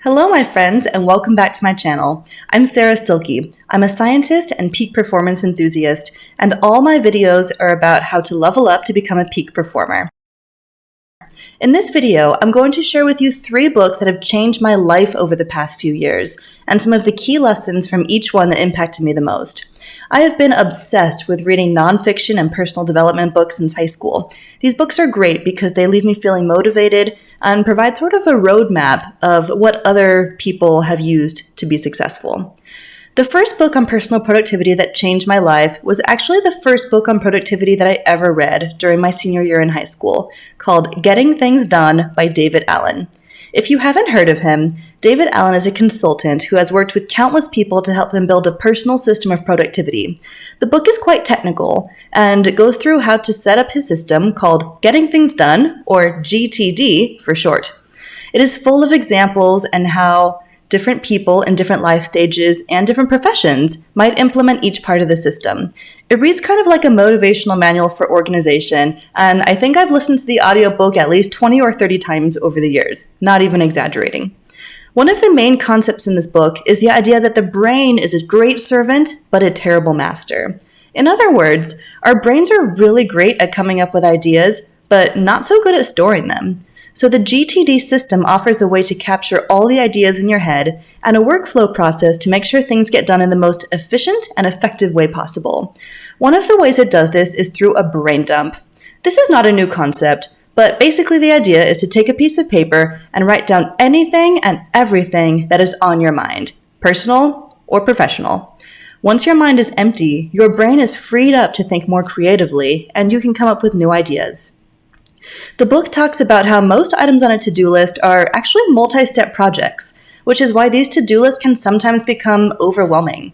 Hello, my friends, and welcome back to my channel. I'm Sara Stilleke. I'm a scientist and peak performance enthusiast, and all my videos are about how to level up to become a peak performer. In this video, I'm going to share with you 3 books that have changed my life over the past few years, and some of the key lessons from each one that impacted me the most. I have been obsessed with reading nonfiction and personal development books since high school. These books are great because they leave me feeling motivated and provide sort of a roadmap of what other people have used to be successful. The first book on personal productivity that changed my life was actually the first book on productivity that I ever read during my senior year in high school, called Getting Things Done by David Allen. If you haven't heard of him, David Allen is a consultant who has worked with countless people to help them build a personal system of productivity. The book is quite technical and goes through how to set up his system called Getting Things Done, or GTD for short. It is full of examples and how different people in different life stages and different professions might implement each part of the system. It reads kind of like a motivational manual for organization, and I think I've listened to the audiobook at least 20 or 30 times over the years, not even exaggerating. One of the main concepts in this book is the idea that the brain is a great servant, but a terrible master. In other words, our brains are really great at coming up with ideas, but not so good at storing them. So the GTD system offers a way to capture all the ideas in your head and a workflow process to make sure things get done in the most efficient and effective way possible. One of the ways it does this is through a brain dump. This is not a new concept, but basically the idea is to take a piece of paper and write down anything and everything that is on your mind, personal or professional. Once your mind is empty, your brain is freed up to think more creatively, and you can come up with new ideas. The book talks about how most items on a to-do list are actually multi-step projects, which is why these to-do lists can sometimes become overwhelming.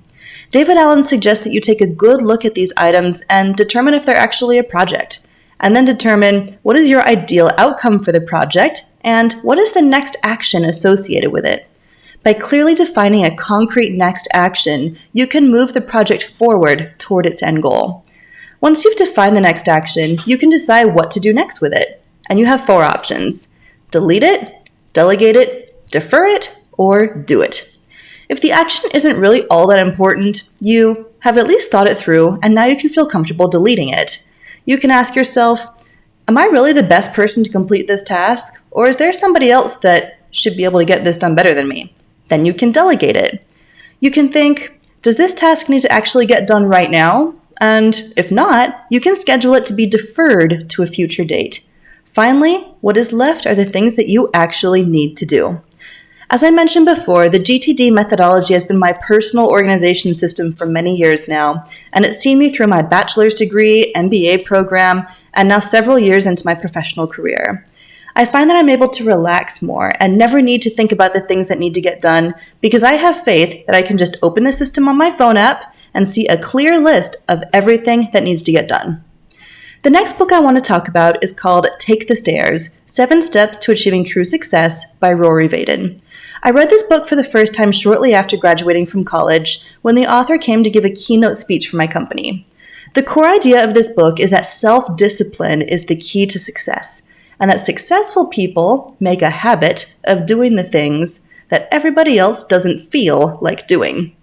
David Allen suggests that you take a good look at these items and determine if they're actually a project, and then determine what is your ideal outcome for the project and what is the next action associated with it. By clearly defining a concrete next action, you can move the project forward toward its end goal. Once you've defined the next action, you can decide what to do next with it. And you have 4 options: delete it, delegate it, defer it, or do it. If the action isn't really all that important, you have at least thought it through, and now you can feel comfortable deleting it. You can ask yourself, am I really the best person to complete this task? Or is there somebody else that should be able to get this done better than me? Then you can delegate it. You can think, does this task need to actually get done right now? And if not, you can schedule it to be deferred to a future date. Finally, what is left are the things that you actually need to do. As I mentioned before, the GTD methodology has been my personal organization system for many years now, and it's seen me through my bachelor's degree, MBA program, and now several years into my professional career. I find that I'm able to relax more and never need to think about the things that need to get done because I have faith that I can just open the system on my phone app and see a clear list of everything that needs to get done. The next book I want to talk about is called Take the Stairs: 7 Steps to Achieving True Success by Rory Vaden. I read this book for the first time shortly after graduating from college when the author came to give a keynote speech for my company. The core idea of this book is that self-discipline is the key to success, and that successful people make a habit of doing the things that everybody else doesn't feel like doing.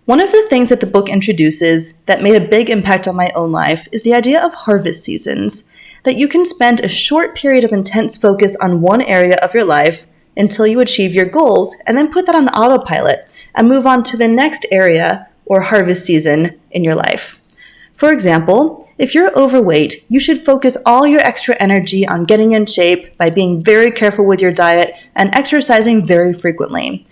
One of the things that the book introduces that made a big impact on my own life is the idea of harvest seasons, that you can spend a short period of intense focus on one area of your life until you achieve your goals, and then put that on autopilot and move on to the next area or harvest season in your life. For example, if you're overweight, you should focus all your extra energy on getting in shape by being very careful with your diet and exercising very frequently.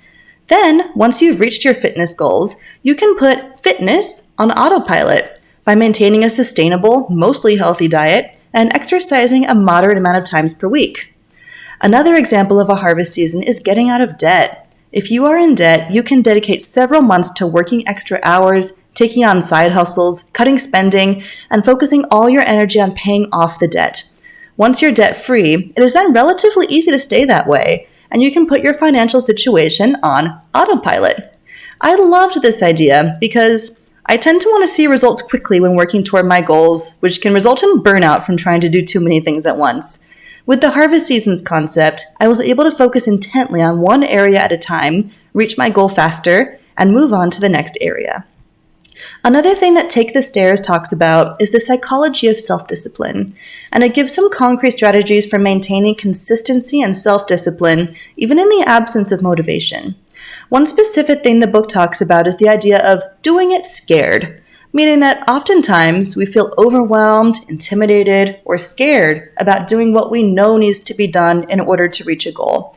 Then, once you've reached your fitness goals, you can put fitness on autopilot by maintaining a sustainable, mostly healthy diet and exercising a moderate amount of times per week. Another example of a harvest season is getting out of debt. If you are in debt, you can dedicate several months to working extra hours, taking on side hustles, cutting spending, and focusing all your energy on paying off the debt. Once you're debt-free, it is then relatively easy to stay that way, and you can put your financial situation on autopilot. I loved this idea because I tend to want to see results quickly when working toward my goals, which can result in burnout from trying to do too many things at once. With the harvest seasons concept, I was able to focus intently on one area at a time, reach my goal faster, and move on to the next area. Another thing that Take the Stairs talks about is the psychology of self-discipline, and it gives some concrete strategies for maintaining consistency and self-discipline, even in the absence of motivation. One specific thing the book talks about is the idea of doing it scared, meaning that oftentimes we feel overwhelmed, intimidated, or scared about doing what we know needs to be done in order to reach a goal.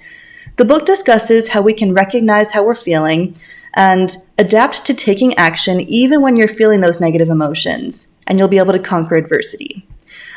The book discusses how we can recognize how we're feeling and adapt to taking action even when you're feeling those negative emotions, and you'll be able to conquer adversity.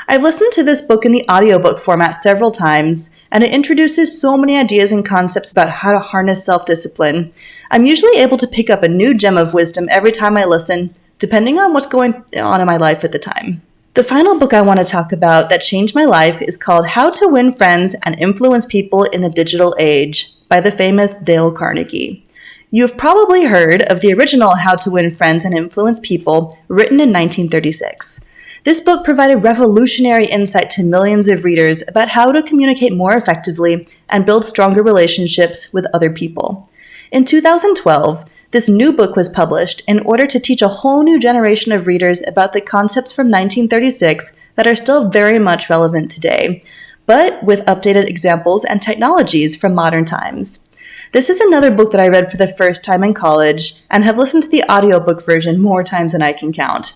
I've listened to this book in the audiobook format several times, and it introduces so many ideas and concepts about how to harness self-discipline. I'm usually able to pick up a new gem of wisdom every time I listen, depending on what's going on in my life at the time. The final book I want to talk about that changed my life is called How to Win Friends and Influence People in the Digital Age by the famous Dale Carnegie. You've probably heard of the original How to Win Friends and Influence People, written in 1936. This book provided revolutionary insight to millions of readers about how to communicate more effectively and build stronger relationships with other people. In 2012, this new book was published in order to teach a whole new generation of readers about the concepts from 1936 that are still very much relevant today, but with updated examples and technologies from modern times. This is another book that I read for the first time in college and have listened to the audiobook version more times than I can count.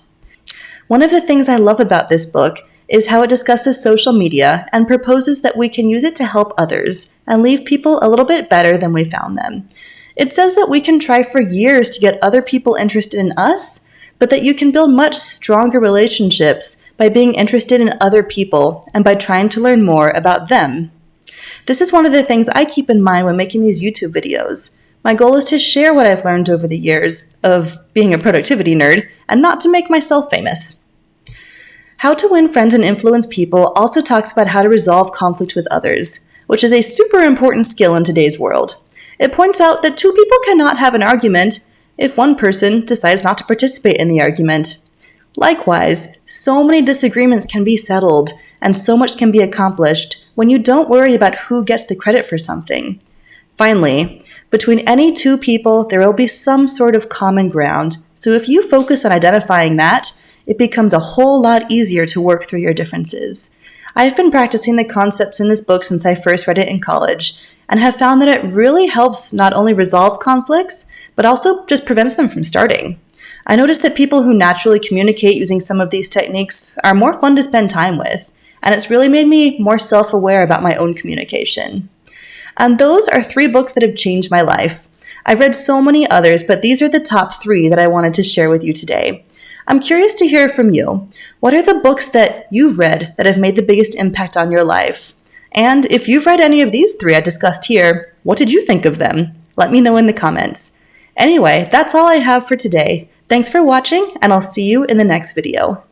One of the things I love about this book is how it discusses social media and proposes that we can use it to help others and leave people a little bit better than we found them. It says that we can try for years to get other people interested in us, but that you can build much stronger relationships by being interested in other people and by trying to learn more about them. This is one of the things I keep in mind when making these YouTube videos. My goal is to share what I've learned over the years of being a productivity nerd and not to make myself famous. How to Win Friends and Influence People also talks about how to resolve conflict with others, which is a super important skill in today's world. It points out that two people cannot have an argument if one person decides not to participate in the argument. Likewise, so many disagreements can be settled and so much can be accomplished when you don't worry about who gets the credit for something. Finally, between any two people, there will be some sort of common ground, so if you focus on identifying that, it becomes a whole lot easier to work through your differences. I've been practicing the concepts in this book since I first read it in college, and have found that it really helps not only resolve conflicts, but also just prevents them from starting. I noticed that people who naturally communicate using some of these techniques are more fun to spend time with, and it's really made me more self-aware about my own communication. And those are 3 books that have changed my life. I've read so many others, but these are the top 3 that I wanted to share with you today. I'm curious to hear from you. What are the books that you've read that have made the biggest impact on your life? And if you've read any of these 3 I discussed here, what did you think of them? Let me know in the comments. Anyway, that's all I have for today. Thanks for watching, and I'll see you in the next video.